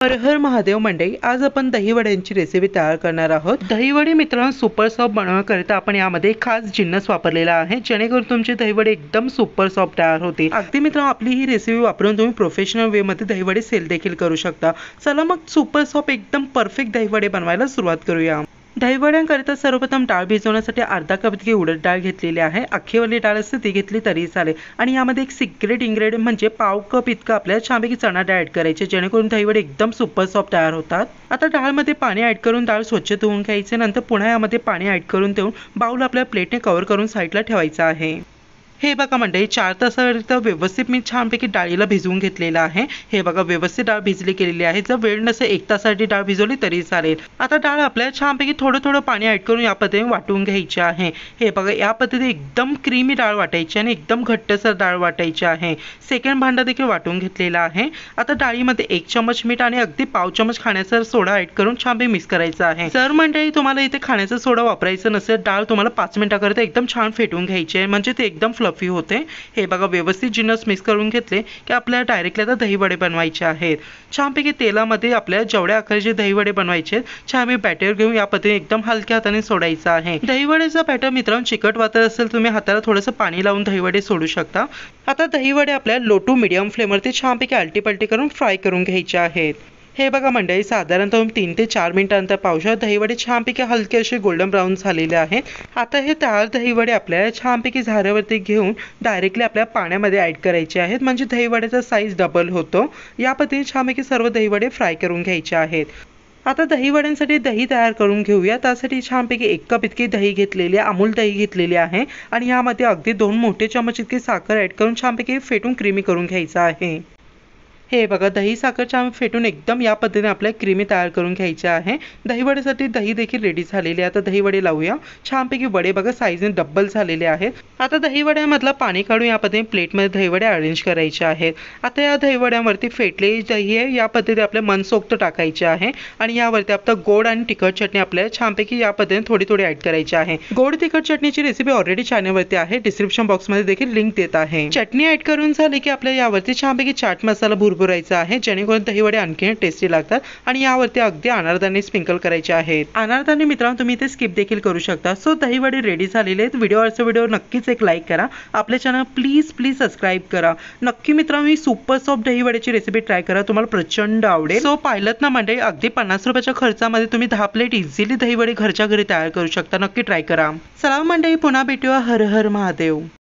हर हर महादेव मंडळी, आज आपण दहीवड्यांची रेसिपी तयार करणार आहोत। दहीवडे मित्रांनो सुपर सॉफ्ट बनवण्याकरिता आपण यामध्ये खास जिन्नस वापरलेला आहे, जेणेकरून तुमचे दहीवडे एकदम सुपर सॉफ्ट तयार होते। अगदी मित्रांनो, आपली ही रेसिपी वापरून तुम्ही प्रोफेशनल वे मध्ये दहीवडे सेल देखील करू शकता। चला मग सुपर सॉफ्ट एकदम परफेक्ट दहीवडे बनवायला सुरुवात करूया। दहीवड्यांकरिता सर्वप्रथम डाळ भिजवण्यासाठी अर्धा कप इतकी उडद डाळ घेतलेली आहे। अख्खीवाली डाळ असते ती घेतली तरी चालेल। आणि यामध्ये एक सिक्रेट इन्ग्रेडियंट म्हणजे पाव कप इतका आपल्याला छानपैकी चणा डाळ ऍड करायचे, जेणेकरून दहीवडे एकदम सुपर सॉफ्ट तयार होतात। आता डाळमध्ये पाणी ऍड करून डाळ स्वच्छ धुवून घ्यायचे, नंतर पुन्हा यामध्ये पाणी ऍड करून देऊन बाउल आपल्या प्लेटने कव्हर करून साईडला ठेवायचा आहे। हे बघा मंडळी, 4 तासाकरिता व्यवस्थित मी छानपैकी डाळीला भिजवून घेतलेला आहे। हे बघा व्यवस्थित डाळ भिजली केलेली आहे। जर वेळ नसेल 1 तासासाठी डाळ भिजवली तरी चालेल। आता डाळ आपल्याला छानपैकी थोडं थोडं पाणी ऍड करून या पद्धतीने वाटून घ्यायची आहे। हे बघा या पद्धतीने एकदम क्रीमी डाळ वाटायची आणि एकदम घट्टसर डाळ वाटायची आहे। सेकंड भांडा देखील वाटून घेतलेला आहे। आता डाळीमध्ये 1 चमच मीठ आणि अगदी पाव चमच खाण्याचा सोडा ऍड करून छानपैकी मिक्स करायचा आहे। जर मंडळी तुम्हाला इथे खाण्याचा सोडा वापरायचा नसेल, डाळ तुम्हाला 5 मिनिटाकरिता एकदम छान फेटून घ्यायची आहे, म्हणजे ते एकदम फ्लफी होते। हे बघा व्यवस्थित जिन्नस मिक्स करून घेतले की आपल्याला डायरेक्टली आता दहीवडे बनवायचे आहेत। छानपैकी तेलामध्ये आपल्याला जेवढ्या आकाराचे दहीवडे बनवायचे छानपैकी बॅटर घेऊन या पद्धतीने एकदम हलक्या हाताने सोडायचं आहे। दहीवड्याचा बॅटर मित्रांनो चिकट वाटत असेल, तुम्ही हाताला थोडंसं पाणी लावून दहीवडे सोडू शकता। आता दहीवडे आपल्याला लो टू मीडियम फ्लेमवरती छानपैकी आलटी पलटी करून फ्राय करून घ्यायचे आहेत। हे बघा मंडळी, साधारणतः 3 ते 4 मिनिटांनंतर पावसाळ्यात दहीवडे छानपैकी हलके असे गोल्डन ब्राऊन झालेले आहेत। आता हे तयार दहीवडे आपल्याला छानपैकी झाऱ्यावरती घेऊन डायरेक्टली आपल्या पाण्यामध्ये ऍड करायचे आहेत, म्हणजे दहीवड्याचा साईज डबल होतो। या पद्धतीने छानपैकी सर्व दहीवडे फ्राय करून घ्यायचे आहेत। आता दहीवड्यांसाठी दही तयार करून घेऊया। त्यासाठी छानपैकी 1 कप इतकी दही घेतलेली आहे, अमूल दही घेतलेली आहे। आणि यामध्ये अगदी 2 मोठे चमच इतकी साखर ऍड करून छानपैकी फेटून क्रीमी करून घ्यायचं आहे। हे बघा दही साखर छान फेटून एकदम या पद्धतीने आपल्याला क्रीमी तयार करून घ्यायचे आहे। दहीवड्यासाठी दही देखील रेडी झालेली आहे। आता दहीवडे लावूया। छानपैकी वडे बघा साईजने डबल झालेले आहेत। आता दहीवड्यामधलं पाणी काढून या पद्धतीने प्लेटमध्ये दहीवडे अरेंज करायचे आहेत। आता या दहीवड्यावरती फेटलेली दही आहे या पद्धतीने आपल्या मनसोक्त टाकायचे आहे। आणि यावरती आपलं गोड आणि तिखट चटणी आपल्याला छानपैकी या पद्धतीने थोडी थोडी ऍड करायची आहे। गोड तिखट चटणीची रेसिपी ऑलरेडी चॅनलवरती आहे, डिस्क्रिप्शन बॉक्समध्ये देखील लिंक देत आहे। चटणी ऍड करून झाली की आपल्याला यावरती छानपैकी चाट मसाला भुरभुरायचा आहे, जेणेकरून दहीवडे आणखी टेस्टी लागतात। आणि यावरती अगदी अनारदाणे स्प्रिंकल करायचे आहेत। अनारदाणे मित्रांनो तुम्ही इथे स्किप देखील करू शकता। सो दहीवडे रेडी झालेले आहेत। व्हिडिओ नक्कीच एक लाईक करा, आपल्या चॅनल प्लीज सबस्क्राईब करा। नक्की मित्रांनो ही सुपर सॉफ्ट दहीवड्याची रेसिपी ट्राय करा, तुम्हाला प्रचंड आवडेल। सो पाहिलं ना मंडळी, अगदी 50 रुपयाच्या खर्चामध्ये तुम्ही 10 प्लेट इझिली दहीवडे घरच्या घरी तयार करू शकता। नक्की ट्राय करा। चला मंडळी, पुन्हा भेटूया। हर हर महादेव।